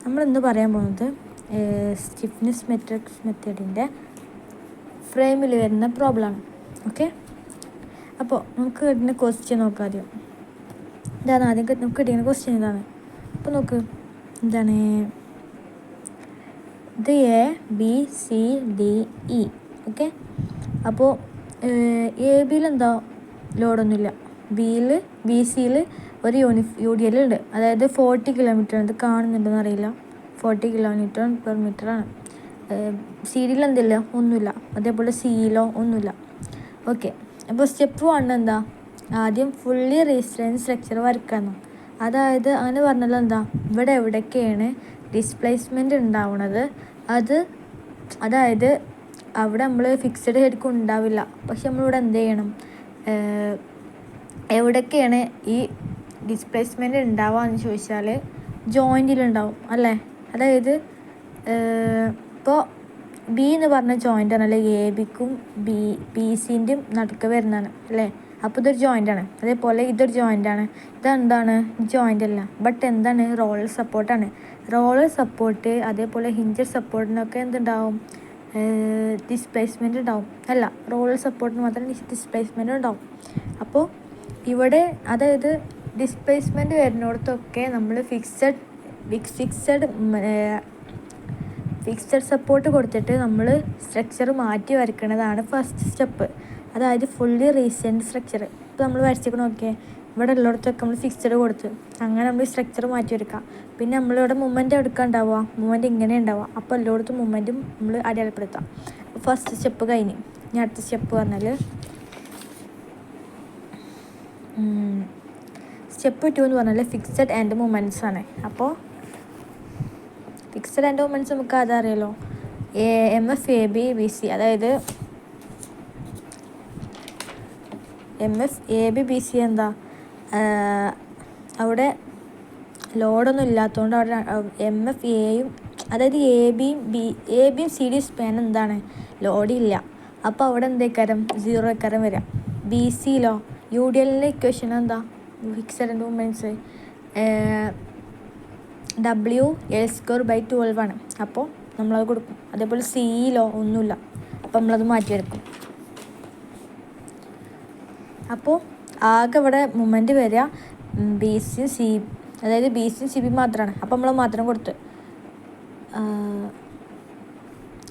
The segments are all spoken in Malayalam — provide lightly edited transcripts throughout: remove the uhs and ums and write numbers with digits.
നമ്മളിന്ന് പറയാൻ പോകുന്നത് സ്റ്റിഫ്നെസ് മെത്തേഡിൻ്റെ ഫ്രെയിമിൽ വരുന്ന പ്രോബ്ലമാണ്. ഓക്കെ, അപ്പോൾ നമുക്ക് കിട്ടുന്ന ക്വസ്റ്റ്യൻ നോക്കാം. ഇതാണ് ആദ്യം നമുക്ക് കിട്ടുന്ന ക്വസ്റ്റ്യൻ ഇതാണ്. അപ്പോൾ നോക്ക്, എന്താണ് ഇത്? A B C D E. Okay, അപ്പോൾ എ ബിയിൽ എന്താ ലോഡൊന്നുമില്ല, ബി സിയിൽ ഒരു UDL ഉണ്ട്, അതായത് 40 കിലോമീറ്റർ. ഇത് കാണുന്നുണ്ടെന്ന് അറിയില്ല, 40 km/m. സി ഡിയിൽ എന്തില്ല, ഒന്നുമില്ല. അതേപോലെ സിയിലോ ഒന്നുമില്ല. ഓക്കെ, അപ്പോൾ സ്റ്റെപ്പ് 1 എന്താ? ആദ്യം ഫുള്ളി റീസ്ട്രെയിൻ സ്ട്രക്ചർ വരയ്ക്കാമെന്നോ. അതായത് അങ്ങനെ പറഞ്ഞാൽ എന്താ, ഇവിടെ എവിടെയൊക്കെയാണ് ഡിസ്പ്ലേസ്മെൻറ്റ് ഉണ്ടാവുന്നത്, അതായത് അവിടെ നമ്മൾ ഫിക്സഡ് ശരിക്കും ഉണ്ടാവില്ല. പക്ഷെ നമ്മളിവിടെ എന്ത് ചെയ്യണം, എവിടെയൊക്കെയാണ് ഈ ഡിസ്പ്ലേസ്മെൻറ്റ് ഉണ്ടാവുകയെന്ന് ചോദിച്ചാൽ ജോയിൻറ്റിലുണ്ടാവും അല്ലേ. അതായത് ഇപ്പോൾ ബി എന്ന് പറഞ്ഞ ജോയിൻ്റ് ആണല്ലേ, എ ബിക്കും ബി സിൻ്റെയും നടുക്ക് വരുന്നതാണ് അല്ലേ. അപ്പോൾ ഇതൊരു ജോയിൻ്റാണ്. അതേപോലെ ഇതൊരു ജോയിൻ്റാണ്. ഇതെന്താണ്? ജോയിൻ്റ് അല്ല, ബട്ട് എന്താണ്? റോളർ സപ്പോർട്ടാണ്. റോളർ സപ്പോർട്ട് അതേപോലെ ഹിഞ്ചർ സപ്പോർട്ടിനൊക്കെ എന്തുണ്ടാവും? ഡിസ്പ്ലേസ്മെൻറ്റ് ഉണ്ടാവും. അല്ല, റോളർ സപ്പോർട്ടിന് മാത്രം ഡിസ്പ്ലേസ്മെൻറ്റ് ഉണ്ടാവും. അപ്പോൾ ഇവിടെ അതായത് ഡിസ്പ്ലേസ്മെൻറ്റ് വരുന്നിടത്തൊക്കെ നമ്മൾ ഫിക്സഡ് സപ്പോർട്ട് കൊടുത്തിട്ട് നമ്മൾ സ്ട്രക്ചർ മാറ്റി വരയ്ക്കുന്നതാണ് ഫസ്റ്റ് സ്റ്റെപ്പ്. അതായത് ഫുള്ളി റീസെൻറ്റ് സ്ട്രക്ചർ. ഇപ്പോൾ നമ്മൾ വരച്ചിട്ട് നോക്കിയാൽ ഇവിടെ ഉള്ളിടത്തൊക്കെ നമ്മൾ ഫിക്സഡ് കൊടുത്ത് അങ്ങനെ നമ്മൾ സ്ട്രക്ചർ മാറ്റി വരയ്ക്കാം. പിന്നെ നമ്മളിവിടെ മൂവ്മെൻറ്റ് എടുക്കാൻ ഉണ്ടാവുക, മൂവ്മെൻറ്റ് ഇങ്ങനെ ഉണ്ടാവുക. അപ്പോൾ എല്ലായിടത്തും മൂവ്മെൻറ്റും നമ്മൾ അടയാളപ്പെടുത്താം. ഫസ്റ്റ് സ്റ്റെപ്പ് കഴിഞ്ഞ് ഇനി അടുത്ത സ്റ്റെപ്പ് പറഞ്ഞാൽ സ്റ്റെപ്പ് 2 എന്ന് പറഞ്ഞാൽ ഫിക്സഡ് ആൻഡ് മൂവ്മെൻറ്റ്സ് ആണ്. അപ്പോൾ ഫിക്സഡ് ആൻഡ് മൂവ്മെൻറ്റ്സ് നമുക്ക് അതറിയാലോ, MF AB BC. അതായത് MF AB BC എന്താ, അവിടെ ലോഡൊന്നും ഇല്ലാത്തതുകൊണ്ട് അവിടെ MF Aയും അതായത് എ ബിയും സി ഡി സ്പാൻ എന്താണ്, ലോഡില്ല. അപ്പോൾ അവിടെ എന്തേക്കാരം 0 വരാം. ബി സിയിലോ UDLൻ്റെ ഇക്വേഷൻ എന്താ, ഫിക്സഡ് ആൻഡ് മൂവ്മെൻറ്റ്സ് WL²/12 ആണ്. അപ്പോൾ നമ്മളത് കൊടുക്കും. അതേപോലെ സിയിലോ ഒന്നുമില്ല, അപ്പോൾ നമ്മളത് മാറ്റിയെടുക്കും. അപ്പോൾ ആകെ ഇവിടെ മൂവ്മെൻറ്റ് വരിക ബി സിയും സി, അതായത് ബി സിയും സി ബി മാത്രമാണ്. അപ്പോൾ നമ്മൾ മാത്രം കൊടുത്ത്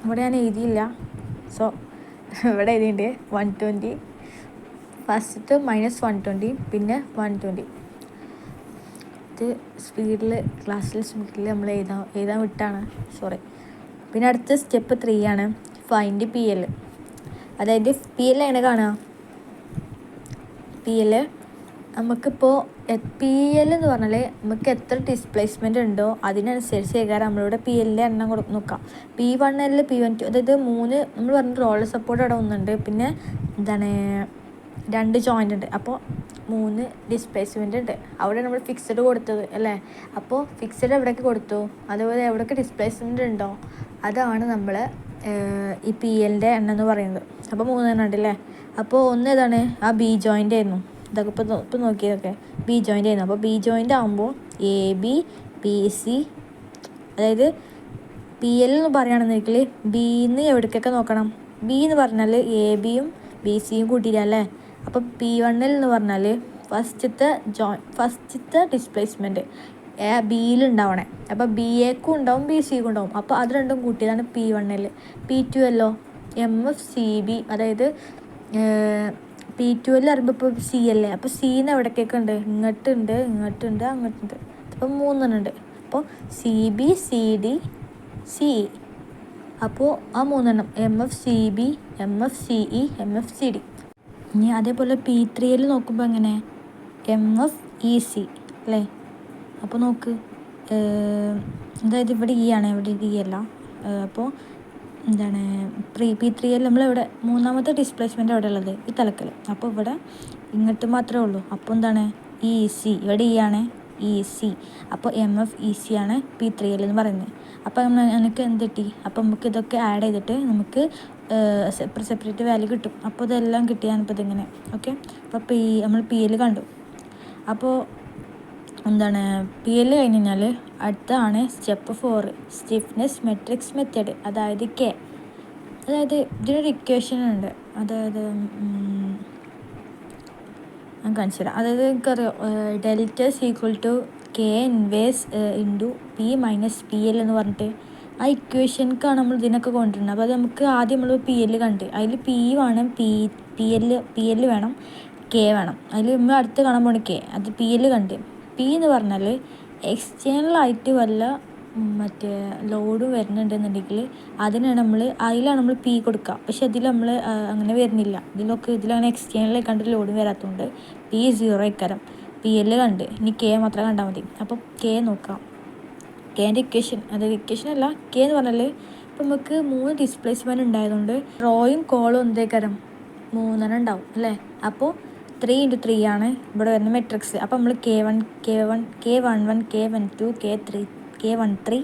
ഇവിടെ ഞാൻ എഴുതിയില്ല, സോ ഇവിടെ എഴുതിയിട്ടുണ്ട് 120, ഫസ്റ്റ് -120 പിന്നെ 120. ഇത് ക്ലാസ്സിൽ സ്പീഡിൽ നമ്മൾ എഴുതാൻ വിട്ടാണ്, സോറി. പിന്നെ അടുത്ത സ്റ്റെപ്പ് 3 ആണ്, ഫൈൻഡ് PL. അതായത് PL ആണ് കാണുക. PL നമുക്കിപ്പോൾ PL എന്ന് പറഞ്ഞാൽ നമുക്ക് എത്ര ഡിസ്പ്ലേസ്മെൻറ്റ് ഉണ്ടോ അതിനനുസരിച്ച് ഏകാരം നമ്മളിവിടെ PLൻ്റെ എണ്ണം നോക്കാം. P1L P12, അതായത് 3 നമ്മൾ പറഞ്ഞ റോളർ സപ്പോർട്ട് അവിടെ ഒന്നുണ്ട്, പിന്നെ എന്താണ് 2 ജോയിൻ്റ് ഉണ്ട്. അപ്പോൾ 3 ഡിസ്പ്ലേസ്മെൻ്റ് ഉണ്ട്. അവിടെ നമ്മൾ ഫിക്സഡ് കൊടുത്തത് അല്ലേ. അപ്പോൾ ഫിക്സഡ് എവിടേക്ക് കൊടുത്തു, അതുപോലെ എവിടെയൊക്കെ ഡിസ്പ്ലേസ്മെൻ്റ് ഉണ്ടോ അതാണ് നമ്മൾ ഈ PLൻ്റെ എണ്ണം എന്ന് പറയുന്നത്. അപ്പോൾ 3 എണ്ണം ഉണ്ട് അല്ലേ. അപ്പോൾ ഒന്ന് ഏതാണ്, ആ ബി ജോയിൻ്റ് ആയിരുന്നു. ഇതൊക്കെ ഇപ്പോൾ നോക്കിയതൊക്കെ ബി ജോയിൻ്റ് ആയിരുന്നു. അപ്പോൾ ബി ജോയിൻ്റ് ആകുമ്പോൾ AB BC, അതായത് PL എന്ന് പറയുകയാണെന്നെങ്കിൽ ബിന്ന് എവിടേക്കൊക്കെ നോക്കണം. ബി എന്ന് പറഞ്ഞാൽ ABയും BCയും കൂട്ടിയില്ല അല്ലേ. അപ്പോൾ P1L എന്ന് പറഞ്ഞാൽ ഫസ്റ്റത്തെ ഡിസ്പ്ലേസ്മെൻറ്റ് ബിയിലുണ്ടാവണേ. അപ്പോൾ BAക്കും ഉണ്ടാവും BCക്കും ഉണ്ടാവും. അപ്പോൾ അത് രണ്ടും കൂട്ടിയതാണ് P1L. P2L MF CB, അതായത് P2L അറിയുമ്പോൾ ഇപ്പോൾ C അല്ലേ. അപ്പോൾ സിന്ന് എവിടേക്കൊക്കെ ഉണ്ട്, ഇങ്ങോട്ടുണ്ട് അങ്ങോട്ടുണ്ട്. അപ്പോൾ 3 എണ്ണം ഉണ്ട്. അപ്പോൾ CB CD CE. അപ്പോൾ ആ 3 എണ്ണം MF CB MF CE MF CD. ഇനി അതേപോലെ P3L നോക്കുമ്പോൾ എങ്ങനെ, MF EC അല്ലേ. അപ്പോൾ നോക്ക്, അതായത് ഇവിടെ E ആണ്, ഇവിടെ E അല്ല. അപ്പോൾ എന്താണ് P3L നമ്മളിവിടെ മൂന്നാമത്തെ ഡിസ്പ്ലേസ്മെൻ്റ് അവിടെ ഉള്ളത് ഈ തലക്കൽ. അപ്പോൾ ഇവിടെ ഇങ്ങോട്ട് മാത്രമേ ഉള്ളൂ. അപ്പോൾ എന്താണ് EC, ഇവിടെ E ആണ് EC. അപ്പോൾ MF EC ആണ് P3L എന്ന് പറയുന്നത്. അപ്പോൾ എനിക്ക് എന്ത് കിട്ടി, അപ്പോൾ നമുക്ക് ഇതൊക്കെ ആഡ് ചെയ്തിട്ട് നമുക്ക് സെപ്പറേറ്റ് വാല്യൂ കിട്ടും. അപ്പോൾ ഇതെല്ലാം കിട്ടിയാണിപ്പോൾ ഇതിങ്ങനെ. ഓക്കെ, അപ്പോൾ നമ്മൾ PL കണ്ടു. അപ്പോൾ എന്താണ് പി എൽ കഴിഞ്ഞ് കഴിഞ്ഞാൽ അടുത്താണ് സ്റ്റെപ്പ് 4 സ്റ്റിഫ്നെസ് മെട്രിക്സ് മെത്തേഡ്. അതായത് ഇതിനൊരു ഇക്വേഷൻ ഉണ്ട്. അതായത് ഞാൻ കാണിച്ചു തരാം. അതായത് എനിക്കറിയാം delta equal to K inverse into P minus P L എന്ന് പറഞ്ഞിട്ട് ആ ഇക്വേഷൻക്കാണ് നമ്മൾ ഇതിനൊക്കെ കൊണ്ടുവരുന്നത്. അപ്പോൾ അത് നമുക്ക് ആദ്യം നമ്മൾ പി എൽ കണ്ട് അതിൽ പി വേണം, പി എൽ വേണം, കെ വേണം. അതിൽ നമ്മൾ അടുത്ത് കാണാൻ പോണ കെ, അത് പി എൽ കണ്ട്. പി എന്ന് പറഞ്ഞാൽ എക്സ്റ്റേണലായിട്ട് വല്ല മറ്റേ ലോഡും വരുന്നുണ്ടെന്നുണ്ടെങ്കിൽ അതിലാണ് നമ്മൾ പി കൊടുക്കുക. പക്ഷെ അതിൽ നമ്മൾ അങ്ങനെ വരുന്നില്ല. ഇതിലങ്ങനെ എക്സ്റ്റേണലായി കണ്ടിട്ട് ലോഡും വരാത്തതുകൊണ്ട് പി 0 ഇക്കരം. പി എൽ കണ്ട് ഇനി കെ മാത്രം കണ്ടാൽ മതി. അപ്പോൾ കെ നോക്കാം. കെൻ്റെ ഇക്വേഷൻ അല്ല, കെ എന്ന് പറഞ്ഞാൽ ഇപ്പം നമുക്ക് 3 ഡിസ്പ്ലേസ്മെൻറ്റ് ഉണ്ടായതുകൊണ്ട് റോയും കോളും എന്തേക്കരം 3 ഉണ്ടാവും അല്ലേ. അപ്പോൾ 3 × 3 ആണ് ഇവിടെ വരുന്ന മെട്രിക്സ്. അപ്പോൾ നമ്മൾ K1, K11, K12, K13,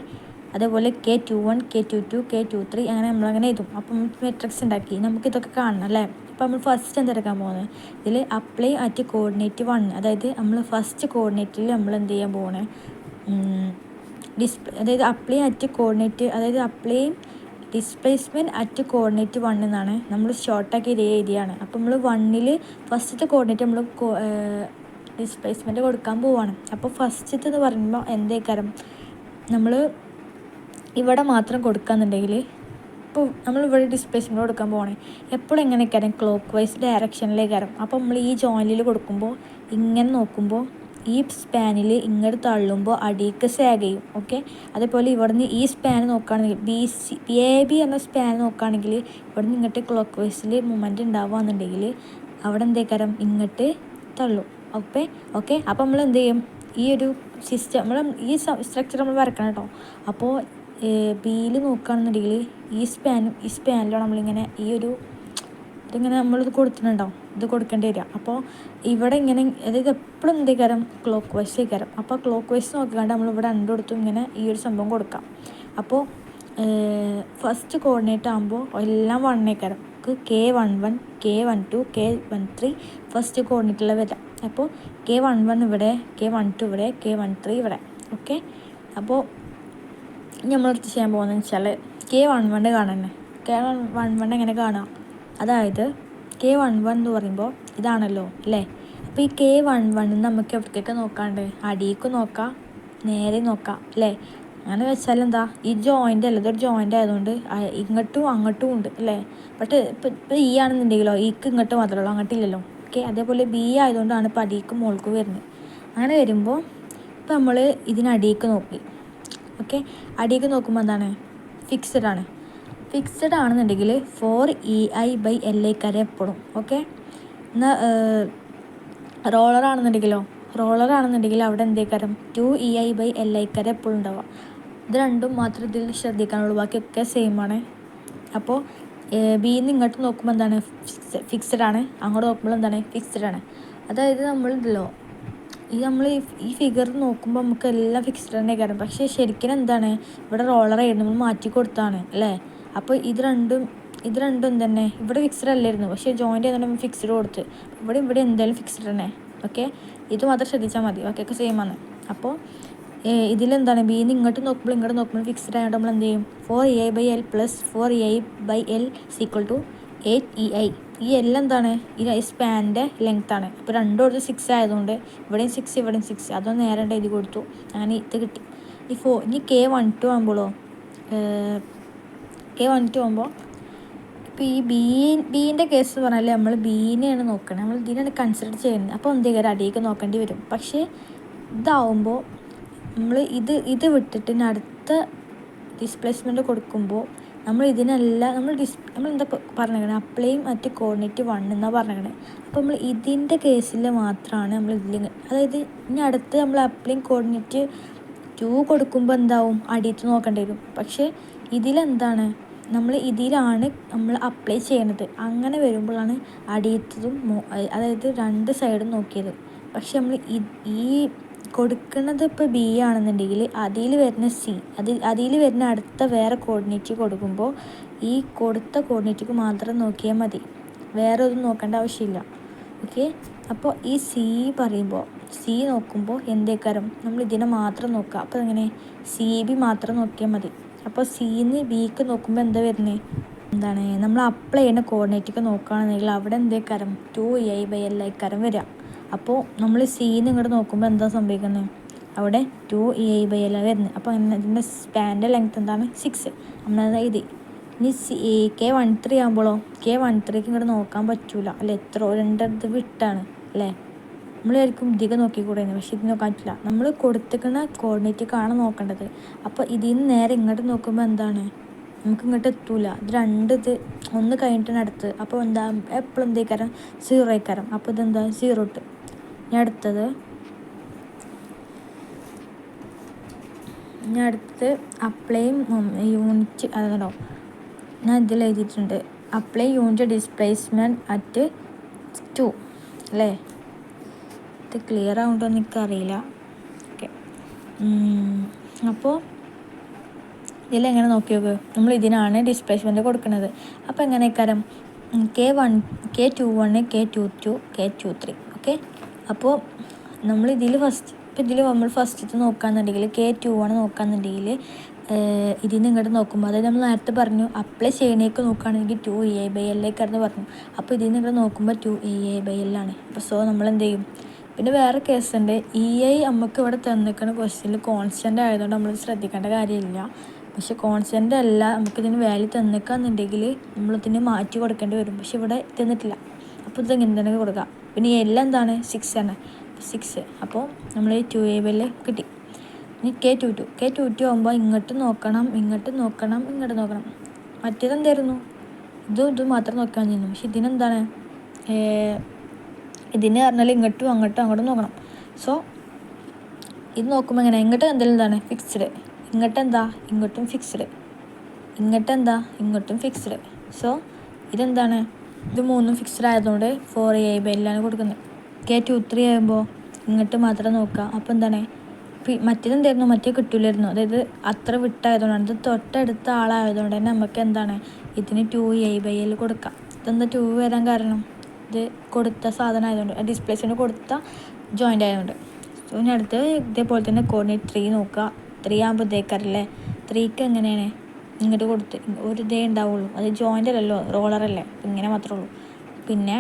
അതേപോലെ K21, K22, K23 അങ്ങനെ നമ്മളങ്ങനെ എഴുതും. അപ്പം മെട്രിക്സ് ഉണ്ടാക്കി നമുക്കിതൊക്കെ കാണണം അല്ലേ. അപ്പോൾ നമ്മൾ ഫസ്റ്റ് എന്തെടുക്കാൻ പോകുന്നത്, ഇതിൽ അപ്ലൈ അറ്റ് കോർഡിനേറ്റ് 1, അതായത് നമ്മൾ ഫസ്റ്റ് കോർഡിനേറ്റിൽ നമ്മൾ എന്ത് ചെയ്യാൻ പോകണേ, അപ്ലൈ അറ്റ് കോർഡിനേറ്റ്, അതായത് ഡിസ്പ്ലേസ്മെൻറ്റ് അറ്റ് കോർഡിനേറ്റ് 1 എന്നാണ് നമ്മൾ ഷോർട്ടാക്കി എഴുതിയാണ്. അപ്പോൾ നമ്മൾ 1-ൽ ഫസ്റ്റത്തെ കോർഡിനേറ്റ് നമ്മൾ ഡിസ്പ്ലേസ്മെൻറ്റ് കൊടുക്കാൻ പോവുകയാണ്. അപ്പോൾ ഫസ്റ്റത്തെ എന്ന് പറയുമ്പോൾ എന്തേക്കാരം നമ്മൾ ഇവിടെ മാത്രം കൊടുക്കുകയെന്നുണ്ടെങ്കിൽ, ഇപ്പോൾ നമ്മളിവിടെ ഡിസ്പ്ലേസ്മെൻറ്റ് കൊടുക്കാൻ പോകണേ എപ്പോഴും എങ്ങനെയൊക്കെയാലും ക്ലോക്ക് വൈസ് ഡയറക്ഷനിലേക്കാരം. അപ്പോൾ നമ്മൾ ഈ ജോയിൻറ്റിൽ കൊടുക്കുമ്പോൾ ഇങ്ങനെ നോക്കുമ്പോൾ ഈ സ്പാനിൽ ഇങ്ങോട്ട് തള്ളുമ്പോൾ അടിക്ക് സാഗ് ചെയ്യും. ഓക്കെ, അതേപോലെ ഇവിടുന്ന് ഈ സ്പാൻ നോക്കുകയാണെങ്കിൽ AB എന്ന സ്പാൻ നോക്കുകയാണെങ്കിൽ ഇവിടുന്ന് ഇങ്ങോട്ട് ക്ലോക്ക് വൈസിൽ മൂവ്മെൻറ്റ് ഉണ്ടാവുകയെന്നുണ്ടെങ്കിൽ അവിടെ എന്തേക്കാരം ഇങ്ങോട്ട് തള്ളും. ഓക്കെ. അപ്പോൾ നമ്മൾ എന്ത് ചെയ്യും, ഈ ഒരു സിസ്റ്റം ഈ സ്ട്രക്ചർ നമ്മൾ വരക്കണം കേട്ടോ. അപ്പോൾ ബിയിൽ നോക്കുകയാണെന്നുണ്ടെങ്കിൽ ഈ സ്പാനിലാണ് നമ്മളിങ്ങനെ ഇതിങ്ങനെ നമ്മളിത് കൊടുത്തിട്ടുണ്ടാവും, ഇത് കൊടുക്കേണ്ടി വരിക. അപ്പോൾ ഇവിടെ ഇങ്ങനെ, അതായത് എപ്പോഴും എന്തേക്കാരം ക്ലോക്ക് വൈസ് ആയിക്കാരം. അപ്പോൾ ക്ലോക്ക് വൈസ് നോക്കാണ്ട് നമ്മളിവിടെ രണ്ടിടത്തും ഇങ്ങനെ ഈ ഒരു സംഭവം കൊടുക്കാം. അപ്പോൾ ഫസ്റ്റ് കോർഡിനേറ്റ് ആകുമ്പോൾ എല്ലാം 1 ആയിക്കാരം. K11, K12, K13 ഫസ്റ്റ് കോർഡിനേറ്റിൽ വരാം. അപ്പോൾ K11 ഇവിടെ, K12 ഇവിടെ, K13 ഇവിടെ. ഓക്കെ, അപ്പോൾ നമ്മളടുത്ത് ചെയ്യാൻ പോകുന്നതെന്ന് വെച്ചാൽ K11 കാണാൻ. K11 എങ്ങനെ കാണാം, അതായത് K11 എന്ന് പറയുമ്പോൾ ഇതാണല്ലോ അല്ലേ. അപ്പോൾ ഈ K11 നമുക്ക് എവിടേക്കൊക്കെ നോക്കാണ്ട്, അടിയിലേക്ക് നോക്കാം, നേരെ നോക്കാം അല്ലേ. അങ്ങനെ വെച്ചാൽ എന്താ, ഈ ജോയിൻ്റ് അല്ല, ഇതൊരു ജോയിൻ്റ് ആയതുകൊണ്ട് ഇങ്ങോട്ടും അങ്ങോട്ടും ഉണ്ട് അല്ലേ. ബട്ട് ഇപ്പോൾ ഈ ആണെന്നുണ്ടെങ്കിലോ ഈക്ക് ഇങ്ങോട്ട് മാത്രമേ ഉള്ളൂ, അങ്ങോട്ടില്ലല്ലോ. ഓക്കെ, അതേപോലെ ബി ആയതുകൊണ്ടാണ് ഇപ്പോൾ അടിയിക്കും മുകൾക്ക് വരുന്നത്. അങ്ങനെ വരുമ്പോൾ ഇപ്പോൾ നമ്മൾ ഇതിനടിയിലേക്ക് നോക്കി. ഓക്കെ, അടിയിലേക്ക് നോക്കുമ്പോൾ എന്താണ്, ഫിക്സഡ് ആണെന്നുണ്ടെങ്കിൽ 4EI/LI എപ്പോഴും. ഓക്കെ, എന്നാൽ റോളറാണെന്നുണ്ടെങ്കിൽ അവിടെ എന്തേക്കാരം 2EI/LI എപ്പോഴും ഉണ്ടാവുക. ഇത് രണ്ടും മാത്രം ഇതിൽ ശ്രദ്ധിക്കാനുള്ളൂ, ബാക്കിയൊക്കെ സെയിം ആണ്. അപ്പോൾ ബിന്ന് ഇങ്ങോട്ട് നോക്കുമ്പോൾ എന്താണ്, ഫിക്സഡ് ആണ്, അങ്ങോട്ട് നോക്കുമ്പോൾ എന്താണ്, ഫിക്സഡ് ആണ്. അതായത് നമ്മളുണ്ടല്ലോ നമ്മൾ ഈ ഫിഗർ നോക്കുമ്പോൾ നമുക്ക് എല്ലാം ഫിക്സ്ഡ് തന്നെ കാര്യം. പക്ഷേ ശരിക്കും എന്താണ്, ഇവിടെ റോളറായിരുന്നു, നമ്മൾ മാറ്റി കൊടുത്താണ് അല്ലേ. അപ്പോൾ ഇത് രണ്ടും തന്നെ ഇവിടെ ഫിക്സ്ഡ് അല്ലായിരുന്നു, പക്ഷേ ജോയിൻ്റ് ചെയ്തുകൊണ്ട് നമ്മൾ ഫിക്സ്ഡ് കൊടുത്ത് ഇവിടെ എന്തായാലും ഫിക്സ്ഡ് തന്നെ. ഓക്കെ, ഇത് മാത്രം ശ്രദ്ധിച്ചാൽ മതി, ബാക്കിയൊക്കെ സെയിം ആണ്. അപ്പോൾ ഇതിലെന്താണ്, ബിന്ന് ഇങ്ങോട്ട് നോക്കുമ്പോൾ ഫിക്സ്ഡ് ആയതുകൊണ്ട് നമ്മൾ എന്ത് ചെയ്യും, 4EI/L + 4EI/L = 8EI. ഈ എല്ലാം എന്താണ്, ഈ സ്പാനിൻ്റെ ലെങ്ത്താണ്. അപ്പോൾ രണ്ടും കൊടുത്ത് 6 ആയതുകൊണ്ട് ഇവിടെയും 6 അതൊന്ന് നേരെ എഴുതി കൊടുത്തു, അങ്ങനെ ഇത് കിട്ടി. ഇനി K12 ആകുമ്പോഴോ, ഇപ്പോൾ ഈ ബീൻ്റെ കേസ് എന്ന് പറഞ്ഞാൽ നമ്മൾ ബീനെയാണ് നോക്കുന്നത്, നമ്മൾ ഇതിനാണ് കൺസിഡർ ചെയ്യുന്നത്. അപ്പോൾ എന്തെങ്കിലും അടിയൊക്കെ നോക്കേണ്ടി വരും. പക്ഷേ ഇതാവുമ്പോൾ നമ്മൾ ഇത് വിട്ടിട്ട് അടുത്ത ഡിസ്പ്ലേസ്മെൻറ്റ് കൊടുക്കുമ്പോൾ നമ്മൾ ഇതിനെല്ലാം നമ്മൾ എന്താ പറഞ്ഞേക്കണേ, അപ്ലൈയും മറ്റ് കോർഡിനേറ്റ് 1 എന്നാണ് പറഞ്ഞേക്കണേ. അപ്പോൾ നമ്മൾ ഇതിൻ്റെ കേസിൽ മാത്രമാണ് നമ്മൾ അതായത് ഇനി അടുത്ത് നമ്മൾ അപ്ലൈയും കോർഡിനേറ്റ് 2 കൊടുക്കുമ്പോൾ എന്താവും, അടിയത്ത് നോക്കേണ്ടി വരും. പക്ഷേ ഇതിലെന്താണ്, ഇതിലാണ് നമ്മൾ അപ്ലൈ ചെയ്യുന്നത്. അങ്ങനെ വരുമ്പോഴാണ് അടിയത്തതും അതായത് 2 സൈഡും നോക്കിയത്. പക്ഷെ നമ്മൾ ഈ കൊടുക്കുന്നത് ഇപ്പോൾ ബി ആണെന്നുണ്ടെങ്കിൽ അതിൽ വരുന്ന അതിൽ വരുന്ന അടുത്ത വേറെ കോർഡിനേറ്റ് കൊടുക്കുമ്പോൾ ഈ കൊടുത്ത കോർഡിനേറ്റിക്ക് മാത്രം നോക്കിയാൽ മതി, വേറെ ഒന്നും നോക്കേണ്ട ആവശ്യമില്ല. ഓക്കെ. അപ്പോൾ ഈ സി പറയുമ്പോൾ സി നോക്കുമ്പോൾ എന്തേക്കാരം നമ്മൾ ഇതിനെ മാത്രം നോക്കുക. അപ്പോൾ എങ്ങനെ സി ബി മാത്രം നോക്കിയാൽ മതി. അപ്പോൾ സിന്ന് ബിക്ക് നോക്കുമ്പോൾ എന്താ വരുന്നത്, എന്താണ് നമ്മൾ അപ്ലൈ ചെയ്യുന്ന കോർഡിനേറ്റൊക്കെ നോക്കുകയാണെന്നുണ്ടെങ്കിൽ അവിടെ എന്തേക്കാരം 2ai/l ആയിക്കാരം വരിക. അപ്പോൾ നമ്മൾ സിന്ന് ഇങ്ങോട്ട് നോക്കുമ്പോൾ എന്താ സംഭവിക്കുന്നത്, അവിടെ 2ai/l വരുന്നത്. അപ്പോൾ ഇതിൻ്റെ സ്പാൻ്റെ ലെങ്ത് എന്താണ് 6. നമ്മളത് എഴുതി. ഇനി K13 ആകുമ്പോഴോ K13ക്ക് ഇങ്ങോട്ട് നോക്കാൻ പറ്റൂല അല്ലേ, എത്ര രണ്ടത് വിട്ടാണ് അല്ലേ. നമ്മൾ ആയിരിക്കും ഇതിക്ക് നോക്കിക്കൂടെയാണ്, പക്ഷെ ഇത് നോക്കാൻ പറ്റില്ല. നമ്മൾ കൊടുത്തിരിക്കുന്ന കോർഡിനേറ്റൊക്കെയാണ് നോക്കേണ്ടത്. അപ്പോൾ ഇതിൽ നിന്ന് നേരെ ഇങ്ങോട്ട് നോക്കുമ്പോൾ എന്താണ് നമുക്ക് ഇങ്ങോട്ട് എത്തൂല. ഇത് ഒന്ന് കഴിഞ്ഞിട്ടാണ് അടുത്ത്. അപ്പോൾ എന്താ എപ്പോഴും എന്തേക്കാരം 0 ആയിക്കാരം. അപ്പോൾ ഇതെന്താ 0 ഇട്ട്. ഇനി അടുത്തത് അപ്ലൈ യൂണിറ്റ് അതോ ഞാൻ ഇതിൽ എഴുതിയിട്ടുണ്ട്, അപ്ലൈ യൂണിറ്റ് ഡിസ്പ്ലേസ്മെൻറ്റ് അറ്റ് 2 അല്ലേ. ഇത് ക്ലിയർ ആവുന്നുണ്ടോ എന്ന് എനിക്കറിയില്ല. ഓക്കെ. അപ്പോൾ ഇതിലെങ്ങനെ നോക്കി നോക്ക്, നമ്മൾ ഇതിനാണ് ഡിസ്പ്ലേസ്മെൻറ്റ് കൊടുക്കുന്നത്. അപ്പോൾ എങ്ങനെയൊക്കെ K21 K22 K23 ഓക്കെ. അപ്പോൾ നമ്മൾ ഇതിൽ നമ്മൾ ഫസ്റ്റത്തെ നോക്കുകയാണെന്നുണ്ടെങ്കിൽ K21 നോക്കുകയാണെന്നുണ്ടെങ്കിൽ ഇതിന് ഇങ്ങോട്ട് നോക്കുമ്പോൾ, അതായത് നമ്മൾ നേരത്തെ പറഞ്ഞു അപ്ലൈ ചെയ്യണേക്ക് നോക്കുകയാണെങ്കിൽ 2ai/l പറഞ്ഞു. അപ്പോൾ ഇതിന് ഇങ്ങോട്ട് നോക്കുമ്പോൾ 2ai/l ആണ്. അപ്പോൾ സോ നമ്മൾ എന്ത് ചെയ്യും. പിന്നെ വേറെ കേസുണ്ട്, നമുക്ക് ഇവിടെ തന്നിരിക്കുന്ന ക്വസ്റ്റ്യനിൽ കോൺസ്റ്റൻ്റ് ആയതുകൊണ്ട് നമ്മൾ ശ്രദ്ധിക്കേണ്ട കാര്യമില്ല. പക്ഷെ കോൺസ്റ്റൻ്റ് അല്ല, നമുക്കിതിന് വാല്യൂ തന്നിക്കാന്നുണ്ടെങ്കിൽ നമ്മളിതിന് മാറ്റി കൊടുക്കേണ്ടി വരും. പക്ഷെ ഇവിടെ തന്നിട്ടില്ല. അപ്പോൾ ഇത് ഇങ്ങനെ തന്നെ കൊടുക്കുക. പിന്നെ എല്ലാം എന്താണ് 6 ആണ്, 6. അപ്പോൾ നമ്മൾ 2ai/l കിട്ടി. ഇനി K22 ആകുമ്പോൾ ഇങ്ങോട്ട് നോക്കണം. മറ്റേതെന്തായിരുന്നു, ഇതും മാത്രം നോക്കാൻ ചെയ്യുന്നു. പക്ഷെ ഇതിനെന്താണ്, ഇതിന് പറഞ്ഞാൽ ഇങ്ങോട്ടും അങ്ങോട്ടും നോക്കണം. സോ ഇത് നോക്കുമ്പോൾ എങ്ങനെ, ഇങ്ങോട്ട് എന്തെങ്കിലും എന്താണ് ഫിക്സ്ഡ്, ഇങ്ങോട്ടും ഫിക്സ്ഡ്. സോ ഇതെന്താണ്, ഇത് മൂന്നും ഫിക്സ്ഡ് ആയതുകൊണ്ട് 4ai/l ആണ് കൊടുക്കുന്നത്. K23 ആകുമ്പോൾ ഇങ്ങോട്ട് മാത്രം നോക്കുക. അപ്പോൾ എന്താണ്, മറ്റേതെന്തായിരുന്നു, മറ്റേ കിട്ടൂലായിരുന്നു. അതായത് അത്ര വിട്ടായതുകൊണ്ടാണ്. ഇത് തൊട്ടടുത്ത ആളായതുകൊണ്ട് തന്നെ നമുക്ക് എന്താണ് ഇതിന് 2ai/l കൊടുക്കാം. ഇതെന്താ 2 വരാൻ കാരണം, ഇത് കൊടുത്ത സാധനം ആയതുകൊണ്ട്, ഡിസ്പ്ലേസ്മെൻറ്റ് കൊടുത്ത ജോയിൻ്റ് ആയതുകൊണ്ട്. സോ ഇനി അടുത്ത് ഇതേപോലെ തന്നെ കോർഡിനേറ്റ് 3 നോക്കുക. 3 ആകുമ്പോൾ ഇതേക്കാരല്ലേ. 3ക്ക് എങ്ങനെയാണ് ഇങ്ങോട്ട് കൊടുത്ത് ഒരു ഇതേ ഉണ്ടാവുള്ളൂ, അത് ജോയിൻ്റ് അല്ലല്ലോ, റോളറല്ലേ, ഇങ്ങനെ മാത്രമേ ഉള്ളൂ. പിന്നെ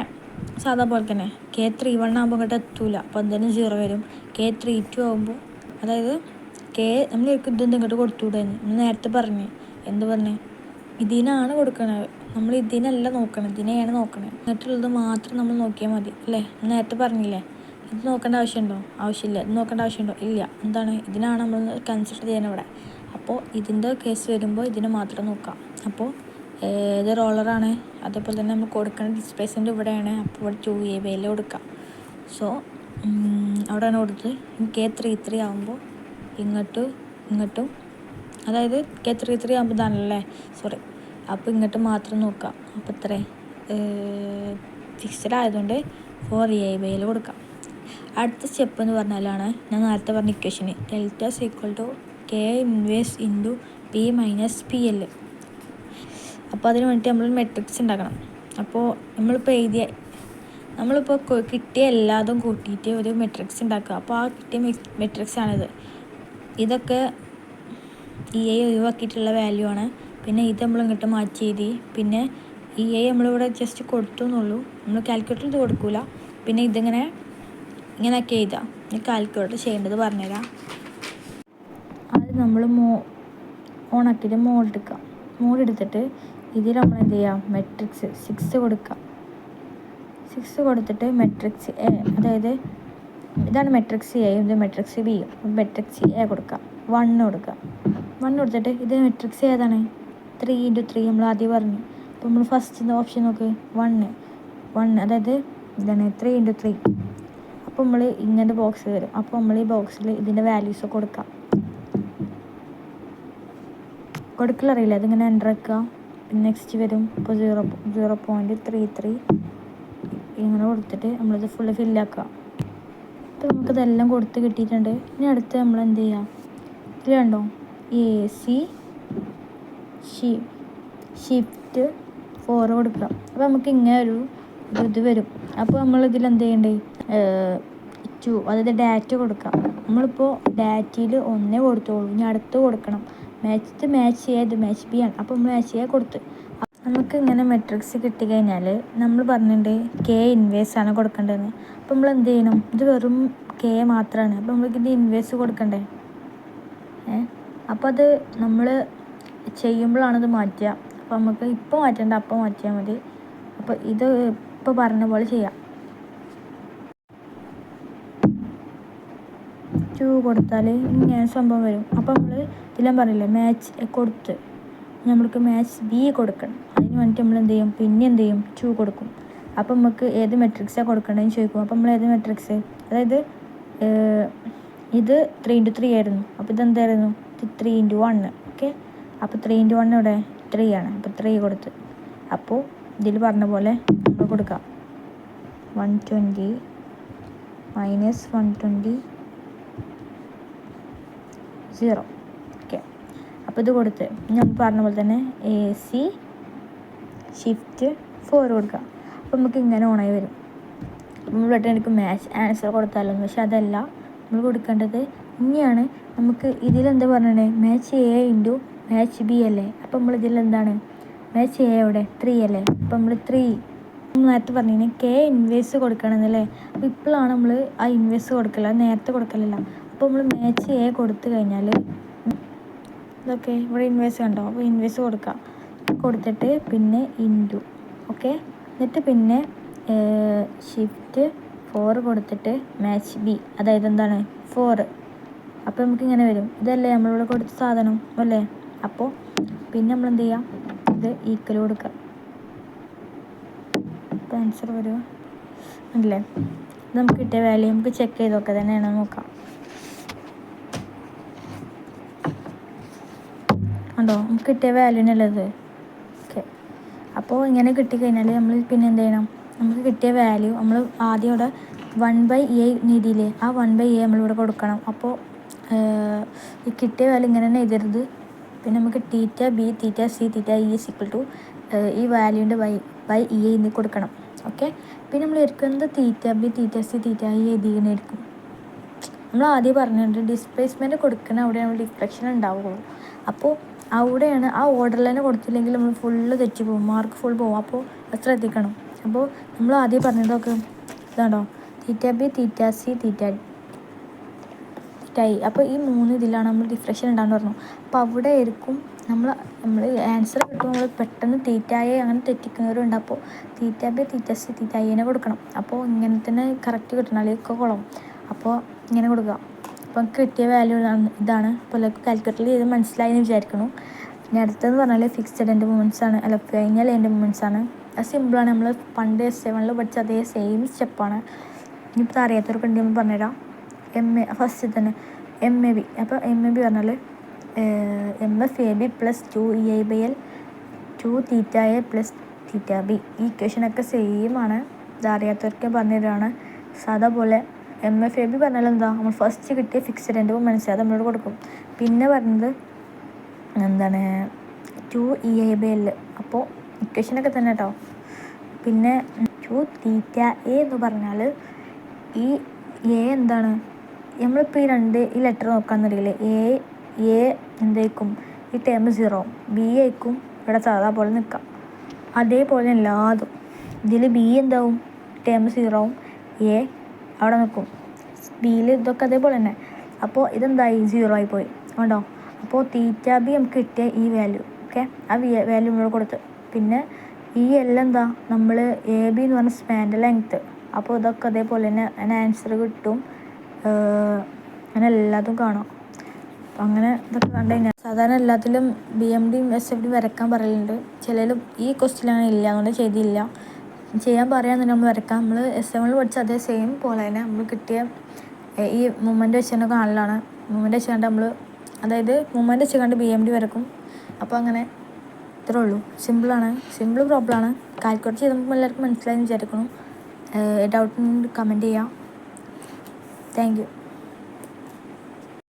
സാധാ പോലെ തന്നെ K31 ആകുമ്പോൾ ഇങ്ങോട്ട് എത്തൂല. അപ്പോൾ എന്തായാലും 0 വരും. K32 ആകുമ്പോൾ, അതായത് നമ്മൾ ഇങ്ങോട്ട് കൊടുത്തുകൂടായിരുന്നു. നമ്മൾ നേരത്തെ എന്ത് പറഞ്ഞേ, ഇതിനാണ് കൊടുക്കണത്. നമ്മൾ ഇതിനല്ല നോക്കണം, ഇതിനെയാണ് നോക്കണത്. എന്നിട്ടുള്ളത് മാത്രം നമ്മൾ നോക്കിയാൽ മതി അല്ലേ. നേരത്തെ പറഞ്ഞില്ലേ, ഇത് നോക്കേണ്ട ആവശ്യമുണ്ടോ, ആവശ്യമില്ല. ഇത് നോക്കേണ്ട ആവശ്യമുണ്ടോ, ഇല്ല. എന്താണ്, ഇതിനാണ് നമ്മൾ കൺസിഡർ ചെയ്യുന്നത് ഇവിടെ. അപ്പോൾ ഇതിൻ്റെ കേസ് വരുമ്പോൾ ഇതിനെ മാത്രം നോക്കാം. അപ്പോൾ ഇത് റോളറാണ്. അതേപോലെ തന്നെ നമ്മൾ കൊടുക്കേണ്ട ഡിസ്പ്ലേസ്മെൻറ്റ് ഇവിടെയാണ്. അപ്പോൾ ഇവിടെ 2ai/l കൊടുക്കാം. സോ അവിടെയാണ് കൊടുത്ത്. K33 ആകുമ്പോൾ ഇങ്ങോട്ടും അതായത് K33 ആകുമ്പോൾ ഇതാണല്ലേ, സോറി. അപ്പോൾ ഇങ്ങോട്ട് മാത്രം നോക്കാം. അപ്പോൾ ഇത്രേ ഫിക്സഡ് ആയതുകൊണ്ട് 4ai/l കൊടുക്കാം. അടുത്ത സ്റ്റെപ്പ് എന്ന് പറഞ്ഞാലാണ് ഞാൻ നേരത്തെ പറഞ്ഞ ഇക്വേഷന് delta = K inverse into P minus PL. അപ്പോൾ അതിന് വേണ്ടിയിട്ട് നമ്മൾ മെട്രിക്സ് ഉണ്ടാക്കണം. അപ്പോൾ നമ്മളിപ്പോൾ കിട്ടിയ എല്ലാതും കൂട്ടിയിട്ട് ഒരു മെട്രിക്സ് ഉണ്ടാക്കുക. അപ്പോൾ ആ കിട്ടിയ മെട്രിക്സ് ആണിത്. ഇതൊക്കെ ai ഒഴിവാക്കിയിട്ടുള്ള വാല്യൂ ആണ്. പിന്നെ ഇത് നമ്മൾ ഇങ്ങോട്ട് മാറ്റി എഴുതി. പിന്നെ ai നമ്മളിവിടെ ജസ്റ്റ് കൊടുത്തു എന്നുള്ളൂ, നമ്മൾ കാൽക്കുലേറ്റർ ഇത് കൊടുക്കില്ല. പിന്നെ ഇങ്ങനെയൊക്കെ എഴുതാം. കാൽക്കുലേറ്റർ ചെയ്യേണ്ടത് പറഞ്ഞുതരാം. അത് നമ്മൾ ഓണാക്കിയിട്ട് മോഡ് എടുത്തിട്ട് ഇതിൽ നമ്മൾ എന്ത് ചെയ്യാം, മെട്രിക്സ് 6 കൊടുക്കുക. 6 കൊടുത്തിട്ട് മെട്രിക്സ് എ, അതായത് ഇതാണ് മെട്രിക്സ് എയും ഇത് മെട്രിക്സ് ബിയും. മെട്രിക്സ് എ കൊടുക്കുക, 1 കൊടുക്കുക. 1 കൊടുത്തിട്ട് ഇത് മെട്രിക്സ് ഏതാണ്, 3 × 3 നമ്മൾ ആദ്യം പറഞ്ഞു. അപ്പോൾ നമ്മൾ ഫസ്റ്റ് ഓപ്ഷൻ നോക്ക്, 1 അതായത് ഇതാണ് 3 × 3. അപ്പോൾ നമ്മൾ ഇങ്ങനെ ബോക്സ് വരും. അപ്പോൾ നമ്മൾ ഈ ബോക്സിൽ ഇതിൻ്റെ വാല്യൂസ് കൊടുക്കലറിയില്ല, അതിങ്ങനെ എൻ്റർ ആക്കുക. പിന്നെ നെക്സ്റ്റ് വരും. ഇപ്പോൾ 0.33 ഇങ്ങനെ കൊടുത്തിട്ട് നമ്മളിത് ഫില്ലാക്കുക. അപ്പോൾ നമുക്കിതെല്ലാം കൊടുത്ത് കിട്ടിയിട്ടുണ്ട്. ഇനി അടുത്ത് നമ്മൾ എന്ത് ചെയ്യുക, ഇതിൽ കണ്ടോ AC ഷിഫ്റ്റ് 4 കൊടുക്കുക. അപ്പോൾ നമുക്ക് ഇങ്ങനെ ഒരു ഇത് വരും. അപ്പോൾ നമ്മളിതിൽ എന്ത് ചെയ്യണ്ടേ, ടു അതായത് ഡാറ്റ കൊടുക്കാം. നമ്മളിപ്പോൾ ഡാറ്റയിൽ 1 കൊടുത്തോളൂ, ഇനി അടുത്ത് കൊടുക്കണം. മാച്ച് ചെയ്യാം, ഇത് മാച്ച് ബി ആണ്. അപ്പോൾ നമ്മൾ മാച്ച് ചെയ്യാൻ കൊടുത്ത് നമുക്ക് ഇങ്ങനെ മെട്രിക്സ് കിട്ടിക്കഴിഞ്ഞാൽ നമ്മൾ പറഞ്ഞിട്ടുണ്ട് കെ ഇൻവേഴ്സ് ആണ് കൊടുക്കേണ്ടതെന്ന്. അപ്പോൾ നമ്മൾ എന്ത് ചെയ്യണം, ഇത് വെറും കെ മാത്രമാണ്. അപ്പോൾ നമ്മൾക്ക് ഇത് ഇൻവേഴ്സ് കൊടുക്കണ്ടേ. അപ്പോൾ അത് നമ്മൾ ചെയ്യുമ്പോഴാണിത് മാറ്റുക. അപ്പോൾ നമുക്ക് ഇപ്പോൾ മാറ്റേണ്ട, അപ്പോൾ മാറ്റിയാൽ മതി. അപ്പോൾ ഇത് ഇപ്പോൾ പറഞ്ഞ പോലെ ചെയ്യാം. 2 കൊടുത്താൽ ഇങ്ങനെ സംഭവം വരും. അപ്പോൾ നമ്മൾ ഇതിലും പറയില്ലേ മാച്ച് കൊടുത്ത് നമ്മൾക്ക് മാച്ച് ബി കൊടുക്കണം. അതിന് വേണ്ടിയിട്ട് നമ്മൾ എന്ത് ചെയ്യും, പിന്നെ എന്ത് ചെയ്യും, 2 കൊടുക്കും. അപ്പം നമുക്ക് ഏത് മെട്രിക്സാണ് കൊടുക്കേണ്ടതെന്ന് ചോദിക്കും. അപ്പം നമ്മൾ ഏത് മെട്രിക്സ്, അതായത് ഇത് 3x3 ആയിരുന്നു. അപ്പോൾ ഇതെന്തായിരുന്നു, ഇത് 3x1. ഓക്കെ, അപ്പോൾ 3x1 ഇവിടെ 3 ആണ്. അപ്പോൾ 3 കൊടുത്ത്. അപ്പോൾ ഇതിൽ പറഞ്ഞ പോലെ നമ്മൾ കൊടുക്കാം 120 - 120 0. ഓക്കെ, അപ്പോൾ ഇത് കൊടുത്ത് നമ്മൾ പറഞ്ഞ പോലെ തന്നെ AC ഷിഫ്റ്റ് 4 കൊടുക്കുക. അപ്പോൾ നമുക്ക് ഇങ്ങനെ ഓണായി വരും. നമ്മൾ എനിക്ക് മാച്ച് ആൻസർ കൊടുത്താലോ, പക്ഷെ അതല്ല നമ്മൾ കൊടുക്കേണ്ടത്. ഇനിയാണ് നമുക്ക് ഇതിലെന്താ പറഞ്ഞത്, match A into match B അല്ലേ. അപ്പോൾ നമ്മൾ ഇതിലെന്താണ്, മാച്ച് A ഇവിടെ 3 അല്ലേ. അപ്പോൾ നമ്മൾ 3 നേരത്തെ പറഞ്ഞിങ്ങനെ കെ ഇൻവേഴ്സ് കൊടുക്കണമെന്നല്ലേ. അപ്പോൾ ഇപ്പോഴാണ് നമ്മൾ ആ ഇൻവേഴ്സ് കൊടുക്കില്ല, നേരത്തെ കൊടുക്കലില്ല. അപ്പോൾ നമ്മൾ മാച്ച് A കൊടുത്തു കഴിഞ്ഞാൽ ഇതൊക്കെ ഇവിടെ ഇൻവേഴ്സ് കണ്ടോ. അപ്പോൾ ഇൻവേഴ്സ് കൊടുത്തിട്ട് പിന്നെ ഇൻറ്റു. ഓക്കെ, എന്നിട്ട് പിന്നെ ഷിഫ്റ്റ് 4 കൊടുത്തിട്ട് മാച്ച് ബി, അതായത് എന്താണ് 4. അപ്പോൾ നമുക്കിങ്ങനെ വരും. ഇതല്ലേ നമ്മളിവിടെ കൊടുത്ത സാധനം അല്ലേ. അപ്പോൾ പിന്നെ നമ്മൾ എന്ത് ചെയ്യാം, ഇത് ഈക്വൽ കൊടുക്കുക. അപ്പോൾ ആൻസർ വരുമോ അല്ലേ. ഇത് നമുക്ക് കിട്ടിയ വാല്യൂ നമുക്ക് ചെക്ക് ചെയ്തൊക്കെ തന്നെയാണ് നോക്കാം. ഉണ്ടോ, നമുക്ക് കിട്ടിയ വാല്യൂനുള്ളത്. ഓക്കെ, അപ്പോൾ ഇങ്ങനെ കിട്ടിക്കഴിഞ്ഞാൽ നമ്മൾ പിന്നെ എന്ത് ചെയ്യണം, നമുക്ക് കിട്ടിയ വാല്യൂ നമ്മൾ ആദ്യം ഇവിടെ 1/a രീതിയിൽ ആ 1/a നമ്മളിവിടെ കൊടുക്കണം. അപ്പോൾ ഈ കിട്ടിയ വാല്യൂ ഇങ്ങനെ തന്നെ എഴുതരുത്. പിന്നെ നമുക്ക് തീറ്റ ബി, തീറ്റ സി, തീറ്റ ഇ = ഈ വാല്യൂൻ്റെ ബൈ ഇ എന്ന് കൊടുക്കണം. ഓക്കെ, പിന്നെ നമ്മൾ എടുക്കുന്നത് തീറ്റ ബി, തീറ്റ സി, തീറ്റ ഇ എഴുതിയിരിക്കും. നമ്മൾ ആദ്യം പറഞ്ഞിട്ടുണ്ട് ഡിസ്പ്ലേസ്മെൻറ്റ് കൊടുക്കുന്ന അവിടെ നമ്മൾ ഡിഫ്ലക്ഷൻ ഉണ്ടാവുള്ളൂ. അപ്പോൾ അവിടെയാണ് ആ ഓർഡറിൽ തന്നെ കൊടുത്തില്ലെങ്കിൽ നമ്മൾ ഫുള്ള് തെറ്റി പോകും, മാർക്ക് ഫുൾ പോകും. അപ്പോൾ അത് ശ്രദ്ധിക്കണം. അപ്പോൾ നമ്മൾ ആദ്യം പറഞ്ഞതൊക്കെ ഇതാണോ, തീറ്റ ബി, തീറ്റ സി, തീറ്റ ഇ. അപ്പോൾ ഈ 3 ഇതിലാണ് നമ്മൾ ഡിഫ്ലക്ഷൻ ഉണ്ടാകുന്ന പറഞ്ഞു. അപ്പോൾ അവിടെ ആയിരിക്കും നമ്മൾ ആൻസർ കിട്ടുമ്പോൾ നമ്മൾ പെട്ടെന്ന് തീറ്റയെ അങ്ങനെ തെറ്റിക്കുന്നവരുണ്ട്. അപ്പോൾ തീറ്റ ബി, തീറ്റ സി, തീറ്റ ഇനെ കൊടുക്കണം. അപ്പോൾ ഇങ്ങനെ തന്നെ കറക്റ്റ് കിട്ടണം, അല്ലെങ്കിൽ കുളം. അപ്പോൾ ഇങ്ങനെ കൊടുക്കുക. അപ്പോൾ കിട്ടിയ വാല്യൂ ഇതാണ്. അപ്പോൾ കാൽക്കുലേറ്ററിൽ ചെയ്ത് മനസ്സിലായി എന്ന് വിചാരിക്കണം. ഇനി അടുത്തതെന്ന് പറഞ്ഞാൽ ഫിക്സഡ് എൻഡ് മൂവ്മെൻറ്റ്സ് ആണ്, അല്ല ഫൈനൽ എൻഡ് മൂവ്മെൻറ്റ്സ് ആണ്. അത് സിമ്പിളാണ്. നമ്മൾ പണ്ട് S7 പഠിച്ച അതേ സെയിം സ്റ്റെപ്പാണ്. ഇനിയിപ്പോൾ അറിയാത്തവർക്ക് ഉണ്ടെങ്കിൽ പറഞ്ഞുതരാം. ഫസ്റ്റ് തന്നെ MAB. അപ്പോൾ MAB പറഞ്ഞാൽ MFAB + 2EA/L 2θA + θB. ഈ ഇക്വേഷനൊക്കെ സെയിം ആണ്. ഇത് അറിയാത്തവർക്ക് പറഞ്ഞുതരാണ്. സാധാ പോലെ MFAB പറഞ്ഞാൽ എന്താ, നമ്മൾ ഫസ്റ്റ് കിട്ടിയ ഫിക്സഡ് എൻഡ് മൂവ്മെൻറ്റ്സ് അത് നമ്മളോട് കൊടുക്കും. പിന്നെ പറഞ്ഞത് എന്താണ് 2EA/L. അപ്പോൾ ഇക്വേഷനൊക്കെ തന്നെ കേട്ടോ. പിന്നെ 2θA എന്ന് പറഞ്ഞാൽ ഈ A എന്താണ്, നമ്മളിപ്പോൾ ഈ ലെറ്റർ നോക്കാമെന്നറിയില്ലേ, എ എന്തായിരിക്കും, ഈ ടേം 0, B ആയിരിക്കും ഇവിടെ സാധാ പോലെ നിൽക്കാം. അതേപോലെ എല്ലാതും ഇതിൽ B എന്താവും, ടേം 0 A അവിടെ നിൽക്കും. ബിയിൽ ഇതൊക്കെ അതേപോലെ തന്നെ. അപ്പോൾ ഇതെന്തായി 0 ആയിപ്പോയി കണ്ടോ. അപ്പോൾ തീറ്റ ബി നമുക്ക് കിട്ടിയ ഈ വാല്യൂ. ഓക്കെ, ആ വാല്യൂ നമ്മൾ കൊടുത്ത്. പിന്നെ ഈ എല്ലാം എന്താ, നമ്മൾ AB എന്ന് പറഞ്ഞ സ്പാൻ്റെ ലെങ്ത്ത്. അപ്പോൾ ഇതൊക്കെ അതേപോലെ തന്നെ അതിന് ആൻസർ കിട്ടും. അങ്ങനെ എല്ലാതും കാണാം. അപ്പം അങ്ങനെ ഇതൊക്കെ കണ്ടു കഴിഞ്ഞാൽ സാധാരണ എല്ലാത്തിലും BMDയും SFDയും വരയ്ക്കാൻ പറയലുണ്ട്. ചിലരും ഈ ക്വസ്റ്റ്യൻ അങ്ങനെ ഇല്ല, അതുകൊണ്ട് ചെയ്തില്ല. ചെയ്യാൻ പറയാമെന്ന് നമ്മൾ വരയ്ക്കാം. നമ്മൾ S7 പഠിച്ച അതേ സെയിം പോലെ തന്നെ നമ്മൾ കിട്ടിയ ഈ മൂവ്മെൻറ്റ് വെച്ച് തന്നെ കാണലാണ്. മൂവ്മെൻറ്റ് വെച്ച് കണ്ട് നമ്മൾ, അതായത് മൂവ്മെൻറ്റ് വെച്ച് കണ്ട് BMD വരക്കും. അപ്പോൾ അങ്ങനെ ഇത്രേ ഉള്ളൂ. സിമ്പിളാണ്, സിമ്പിൾ പ്രോബ്ലമാണ്. കാൽക്കുലേറ്റ് ചെയ്ത് നമുക്ക് എല്ലാവർക്കും മനസ്സിലായെന്ന് വിചാരിക്കണം. ഡൗട്ട് കമൻറ്റ് ചെയ്യാം. Thank you.